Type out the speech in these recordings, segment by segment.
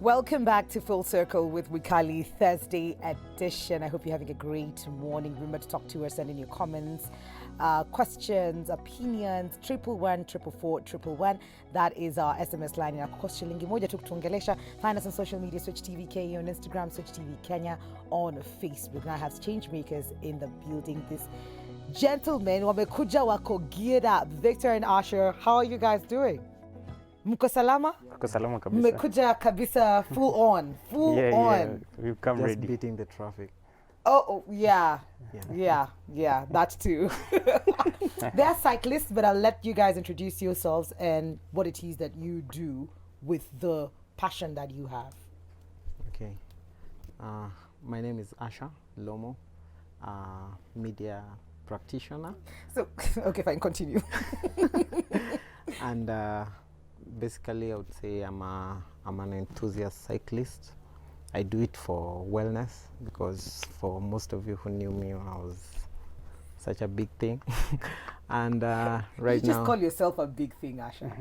Welcome back to Full Circle with Wikali Thursday edition. I hope you're having a great morning. Remember to talk to us, send in your comments, questions, opinions, 111 That is our SMS line. Shilingi moja tu kutuongelesha. Find us on social media, Switch TV Kenya on Instagram, Switch TV Kenya on Facebook. Now I have change makers in the building. This gentlemen, wamekuja wako geared up. Victor and Asher, how are you guys doing? Mko salama? Mko salama kabisa. Mmekuja kabisa full on. Yeah, we've come just ready. beating the traffic. Oh, yeah, that too. They are cyclists, but I'll let you guys introduce yourselves and what it is that you do with the passion that you have. Okay. My name is Asha Lomo, media practitioner. So, okay, fine, continue. And basically, I would say I'm an enthusiast cyclist. I do it for wellness because for most of you who knew me when I was such a big thing. And right you just now, call yourself a big thing, Asha.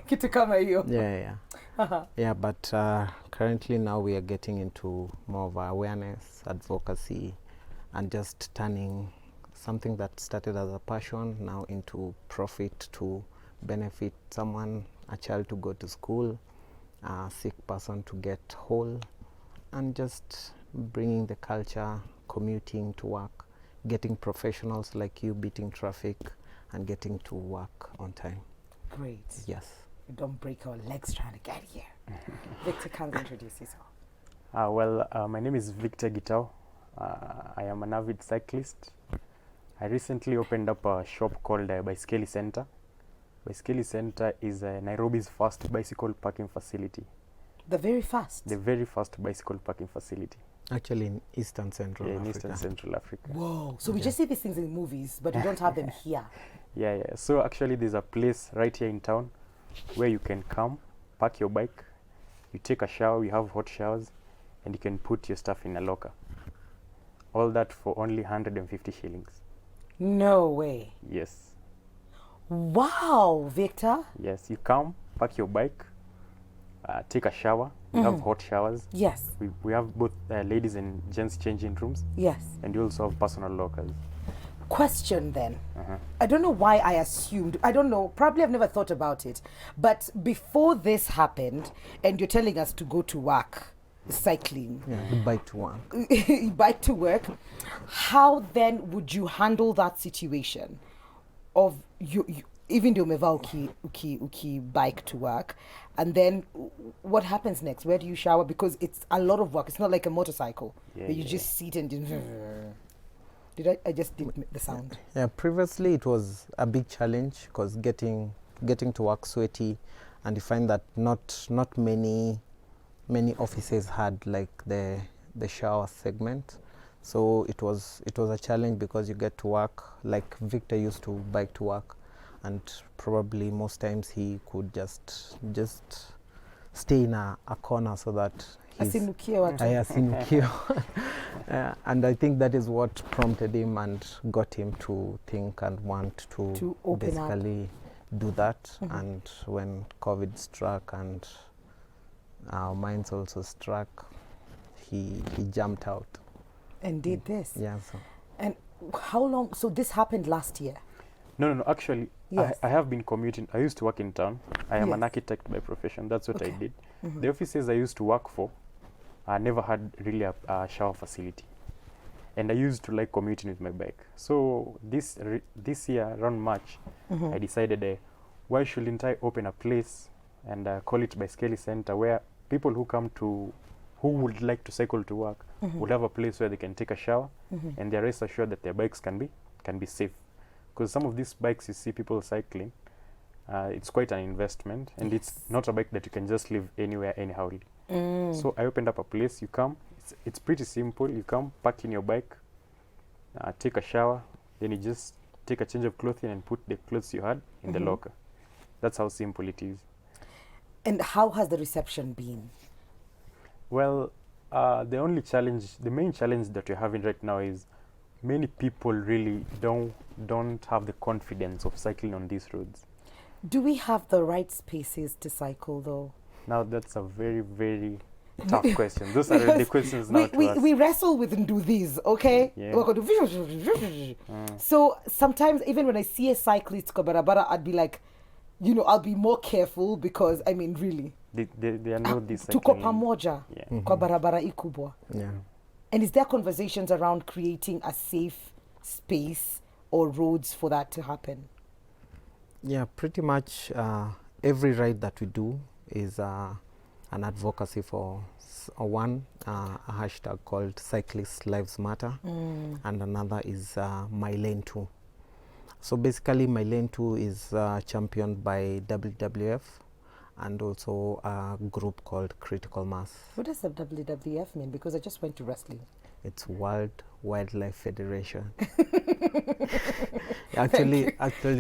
Kitu kama hiyo. Yeah. Yeah, but currently now we are getting into more of awareness, advocacy, and just turning something that started as a passion now into profit to benefit someone, a child to go to school, a sick person to get whole, and just bringing the culture, commuting to work, getting professionals like you beating traffic and getting to work on time. Great. Yes. You don't break our legs trying to get here. Victor, can you introduce yourself? My name is Victor Gitao. I am an avid cyclist. I recently opened up a shop called Baiskeli Center. Baiskeli Center is Nairobi's first bicycle parking facility. The very first? The very first bicycle parking facility. Actually in Eastern Central Africa. In Eastern Central Africa. Whoa, so we just see these things in movies, but we don't have them here. Yeah. So actually there's a place right here in town where you can come, park your bike, you take a shower, we have hot showers, and you can put your stuff in a locker. All that for only 150 shillings. No way. Yes. Wow, Victor. Yes, you come, park your bike, take a shower. We have hot showers. Yes. We have both ladies and gents changing rooms. Yes. And you also have personal lockers. Question then. I don't know why I assumed. I don't know. Probably I've never thought about it. But before this happened, and you're telling us to go to work, cycling. Yeah, the bike to work. Bike to work. How then would you handle that situation of you even though umevaa uki bike to work, and then what happens next? Where do you shower? Because it's a lot of work. It's not like a motorcycle where you just sit and I just did the sound. Yeah, previously it was a big challenge because getting to work sweaty, and you find that not many offices had like the shower segment. So it was a challenge because you get to work, like Victor used to bike to work, and probably most times he could just stay in a corner so that asinukie. And I think that is what prompted him and got him to think and want to basically do that. And when COVID struck and our minds also struck, he jumped out and did this. Yeah. And how long? So this happened last year? No. Actually, yes. I have been commuting. I used to work in town. I am an architect by profession. That's what I did. The offices I used to work for, I never had really a shower facility, and I used to like commuting with my bike. So this year around March, I decided, why shouldn't I open a place and call it Baiskeli Center, where people who would like to cycle to work would have a place where they can take a shower, and they're rest assured that their bikes can be safe. Because some of these bikes you see people cycling, it's quite an investment, and it's not a bike that you can just leave anywhere anyhow. So I opened up a place. You come, it's pretty simple. You come, park in your bike, take a shower, then you just take a change of clothing and put the clothes you had in the locker. That's how simple it is. And how has the reception been? Well, the main challenge that we're having right now is many people really don't have the confidence of cycling on these roads. Do we have the right spaces to cycle though? Now that's a very, very tough question. Those are the questions now to us. We wrestle with and do these, okay? Yeah. We're going to So sometimes even when I see a cyclist kwa barabara, I'd be like, you know, I'll be more careful because, I mean, really. They are not this. Tuko pamoja Yeah. kwa barabara ikubwa. Yeah. And is there conversations around creating a safe space or roads for that to happen? Yeah, pretty much every ride that we do is an advocacy for a hashtag called Cyclist Lives Matter, and another is My Lane 2. So basically, My Lane 2 is championed by WWF and also a group called Critical Mass. What does the WWF mean? Because I just went to wrestling. It's World Wildlife Federation. Actually,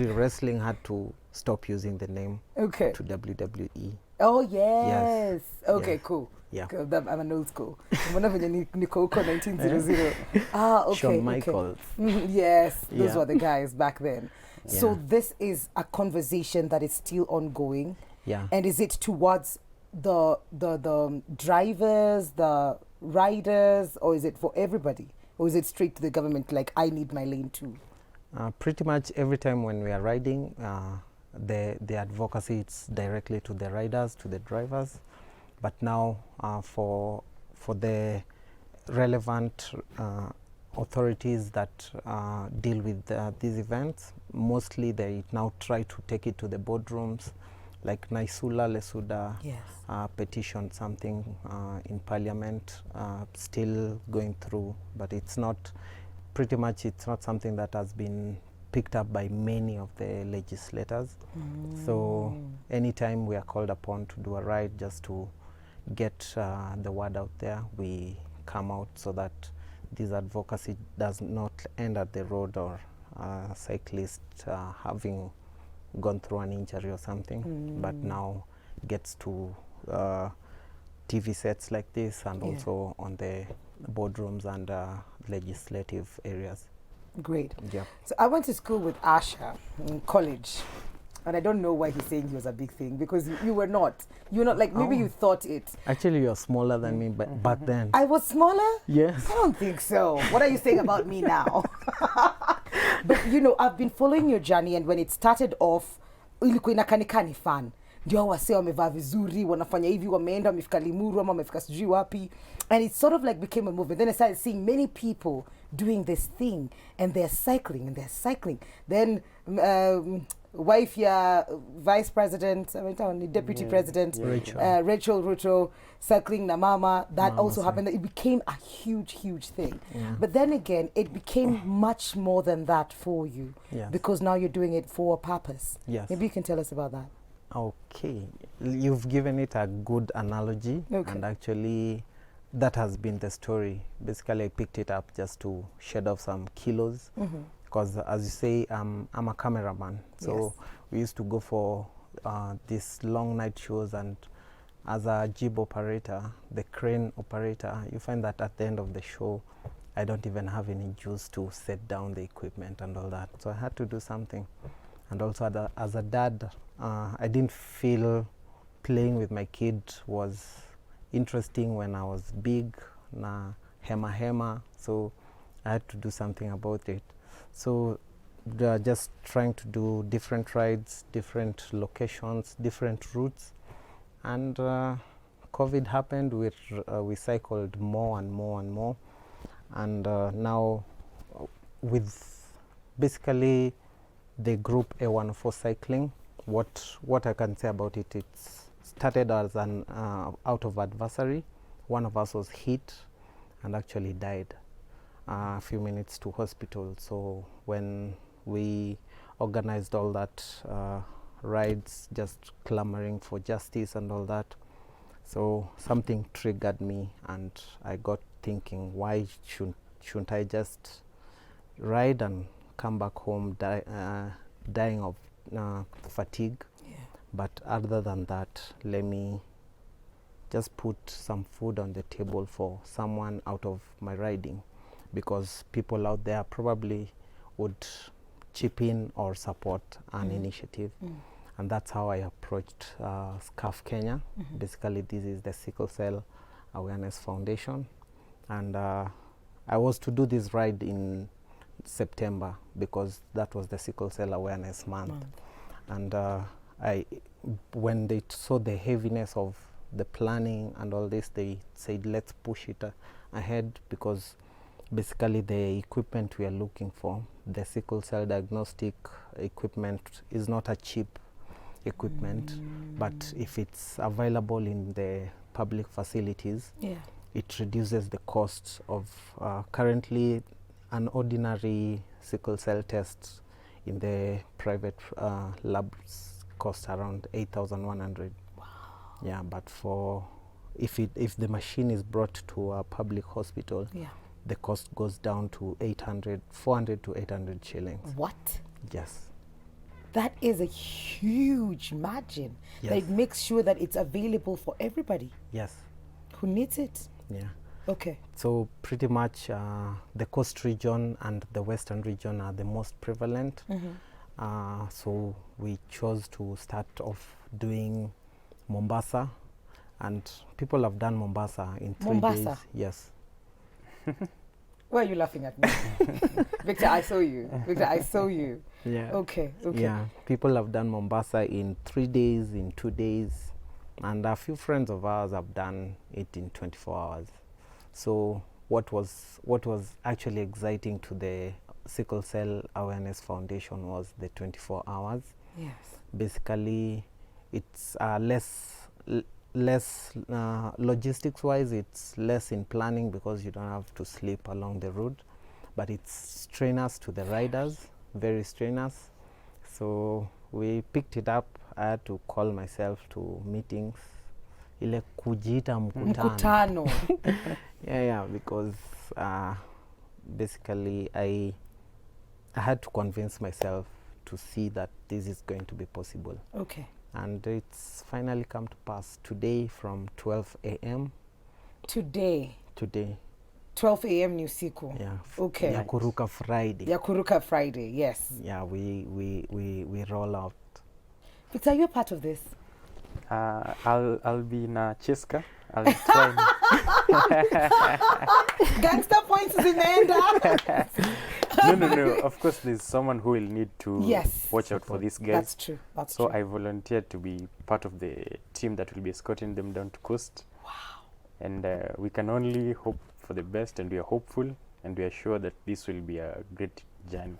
wrestling had to stop using the name to WWE. Oh, yes. Okay, Yeah. cool. Yeah. Cool. I'm an old school. Mbona venye niko huko 1900. Okay. Shawn Michaels. Yes, those Yeah. were the guys back then. Yeah. So this is a conversation that is still ongoing. Yeah. And is it towards the drivers, the riders, or is it for everybody? Or is it straight to the government, like, I need my lane too? Pretty much every time when we are riding, the advocacy is directly to the riders, to the drivers. But now for the relevant authorities that deal with these events, mostly they now try to take it to the boardrooms, like Naisula Lesuda Yes. petitioned something in Parliament, still going through, but it's not, pretty much it's not something that has been picked up by many of the legislators. So anytime we are called upon to do a ride just to get the word out there, we come out so that this advocacy does not end at the road or cyclist having gone through an injury or something, but now gets to TV sets like this and also on the boardrooms and legislative areas. Great. Yeah. So I went to school with Asha in college. And I don't know why he's saying he was a big thing, because you were not. You're not, like, maybe you thought it. Actually, you're smaller than me, but back then. I was smaller? Yes. I don't think so. What are you saying about me now? But, you know, I've been following your journey, and when it started off, ilikuwa inakanikani fan. Ndio wase wamevaa vizuri, wanafanya hivi, wameenda, wamefika Limuru, ama wamefika sijui wapi. And it sort of like became a movement. Then I started seeing many people doing this thing, and they're cycling, Then wife ya vice president, deputy president, Rachel Ruto, cycling na mama, that also happened. It became a huge thing. But then again, it became much more than that for you, because now you're doing it for a purpose. Yes. Maybe you can tell us about that. Okay, you've given it a good analogy, and actually that has been the story. Basically, I picked it up just to shed off some kilos, because as you say, I'm a cameraman, so we used to go for these long night shows, and as a jib operator, the crane operator, you find that at the end of the show, I don't even have any juice to set down the equipment and all that, so I had to do something. And also as a dad, I didn't feel playing with my kid was interesting when I was big, na hema, so I had to do something about it. So just trying to do different rides, different locations, different routes, and COVID happened. We cycled more and more, and now with basically the group A104 cycling, what I can say about it, it's started as an out of adversary. One of us was hit and actually died. A few minutes to hospital. So when we organized all that rides, just clamoring for justice and all that, so something triggered me, and I got thinking, why shouldn't I just ride and come back home dying of fatigue? But other than that, let me just put some food on the table for someone out of my riding, because people out there probably would chip in or support an initiative. And that's how I approached Tuco-Kenya. Basically, this is the Sickle Cell Awareness Foundation. And I was to do this ride in September because that was the Sickle Cell Awareness Month. And when they saw the heaviness of the planning and all this, they said, let's push it ahead, because basically the equipment we are looking for, the sickle cell diagnostic equipment, is not a cheap equipment, but if it's available in the public facilities, it reduces the cost of currently an ordinary sickle cell test in the private labs cost around 8,100. Wow. Yeah, but for if the machine is brought to a public hospital, the cost goes down to 400 to 800 shillings. What? Yes. That is a huge margin. Yes. That makes sure that it's available for everybody. Yes. Who needs it? Yeah. Okay. So pretty much the coast region and the western region are the most prevalent. So we chose to start off doing Mombasa, and people have done Mombasa in 3 days. Yes. Why are you laughing at me? Victor, I saw you. Victor, I saw you. Yeah. Okay. Yeah, people have done Mombasa in 3 days, in 2 days, and a few friends of ours have done it in 24 hours. So what was actually exciting to the Sickle Cell Awareness Foundation was the 24 hours. Yes. Basically, it's less logistics wise, it's less in planning because you don't have to sleep along the road, but it's strenuous to the riders, very strenuous. So we picked it up. I had to call myself to meetings, ile kujiita mkutano. Yeah, because basically I had to convince myself to see that this is going to be possible. Okay. And it's finally come to pass today from 12 a.m. Today. 12 a.m. New Siku. Yeah. Okay. Yakuruka Friday. Yakuruka Friday, yes. Yeah, we roll out. Victor, are you a part of this? I'll be in a Cheska. I'll try. Gangster points in the No. Of course, there's someone who will need to watch out for these guys. That's true. That's so true. I volunteered to be part of the team that will be escorting them down to coast. Wow. And we can only hope for the best, and we are hopeful, and we are sure that this will be a great journey.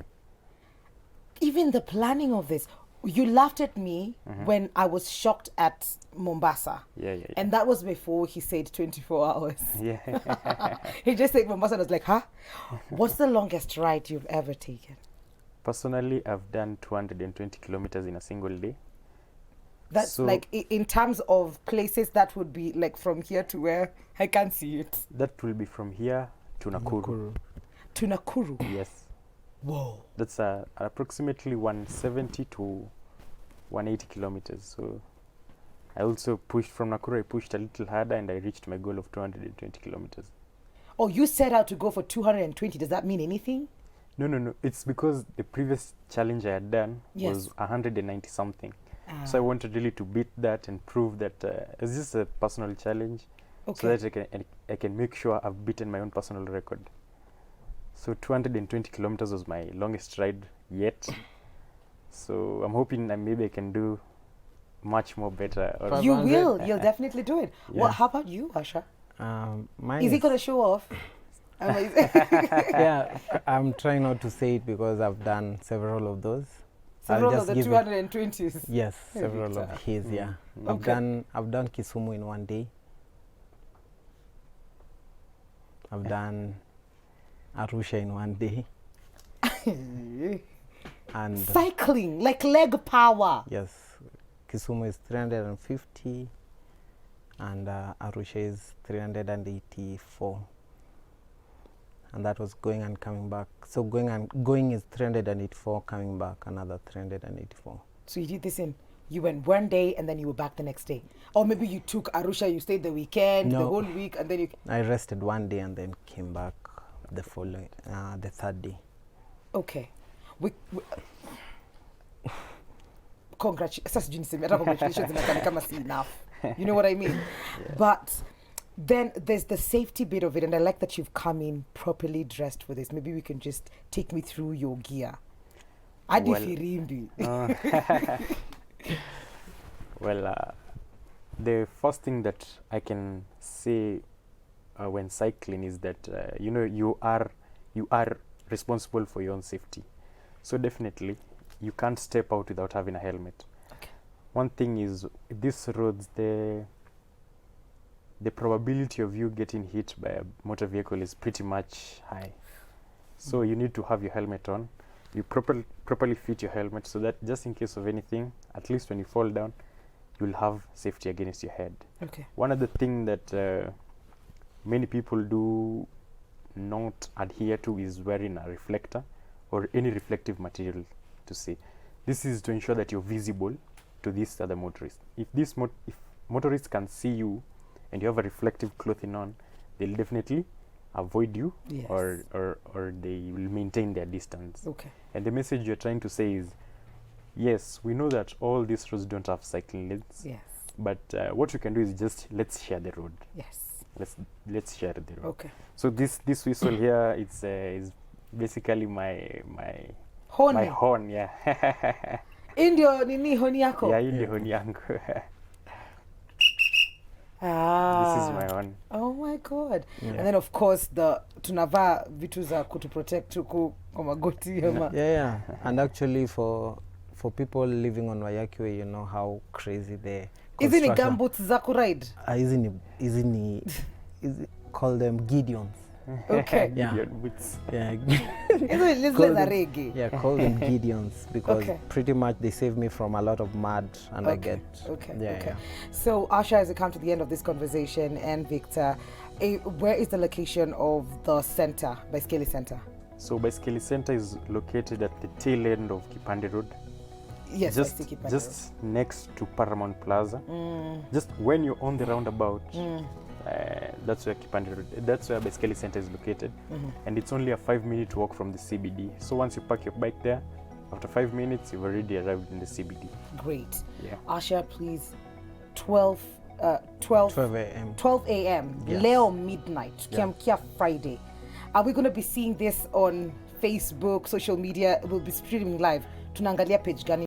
Even the planning of this, you laughed at me when I was shocked at Mombasa. Yeah. And that was before he said 24 hours. Yeah. He just said Mombasa, and I was like, huh? What's the longest ride you've ever taken? Personally, I've done 220 kilometers in a single day. That's so like, in terms of places, that would be like from here to where? I can't see it. That will be from here to Nakuru. To Nakuru? Yes. Whoa. That's approximately 170 to 180 kilometers. So I also pushed from Nakuru, I pushed a little harder, and I reached my goal of 220 kilometers. Oh, you set out to go for 220. Does that mean anything? No. It's because the previous challenge I had done was 190 something. So I wanted really to beat that and prove that it's just a personal challenge, so that I can make sure I've beaten my own personal record. So 220 kilometers was my longest ride yet. So I'm hoping that maybe I can do much more better. You will. You'll definitely do it. Yeah. Well, how about you, Asha? Mine Is he going to show off? Yeah, I'm trying not to say it because I've done several of those. Several of the 220s. Yes, several of his. Yeah, I've done Kisumu in 1 day. I've done Arusha in 1 day. And cycling, like leg power. Yes, Kisumu is 350 and Arusha is 384. And that was going and coming back. So going is 384, coming back another 384. So you did this you went 1 day and then you were back the next day. Or maybe you took Arusha, you stayed the weekend, the whole week, and then you... I rested 1 day and then came back the following, the third day. Okay. congratulations inakaa kama si enough. You know what I mean? But then there's the safety bit of it, and I like that you've come in properly dressed for this. Maybe we can just take me through your gear. Adi firimbi. Well, the first thing that I can say when cycling is that you are responsible for your own safety. So definitely you can't step out without having a helmet. Okay. One thing is, these roads, the probability of you getting hit by a motor vehicle is pretty much high. So you need to have your helmet on. You properly fit your helmet so that just in case of anything, at least when you fall down, you'll have safety against your head. Okay. One other thing that many people do not adhere to is wearing a reflector or any reflective material to see. This is to ensure that you're visible to these other motorists. If motorists can see you and you have a reflective clothing on, they'll definitely avoid you. Yes. or they will maintain their distance. Okay. And the message you're trying to say is, yes, we know that all these roads don't have cycling lanes. Yes. But what we can do is just let's share the road. Yes. Let's share the road. Okay. So this whistle here, it's is basically my Honi. my horn. Yeah. Indio nini honi yako? Yeah, in the horn yangu. This is my horn. Oh my God. Yeah. And then of course the tunavaa vitu za kutuprotect huku kwa magoti ama. Yeah. And actually for people living on Wayakwe, you know how crazy the Hizi ni gumboots za kuride? Hizi ni call them Gideons. Okay. Yeah. Gideon boots. Yeah. Hizo za reggae. Yeah, call them Gideons because Okay. pretty much they save me from a lot of mud and I get Okay. yeah, Okay. yeah. So Asha, as we come to the end of this conversation, and Victor, where is the location of the center, Baiskeli Center? So Baiskeli Center is located at the tail end of Kipande Road. Yes, just I see Kipande just next to Paramount Plaza. Just when you're on the roundabout, that's where Kipande Road, that's where Baiskeli Center is located. And it's only a 5-minute walk from the CBD. So once you park your bike there, after 5 minutes, you've already arrived in the CBD. Great. Yeah. Asha, please, 12 a.m. 12 a.m. Yes. Leo midnight. Kiamkia Friday. Are we going to be seeing this on Facebook, social media? We'll be streaming live. Tunaangalia page gani?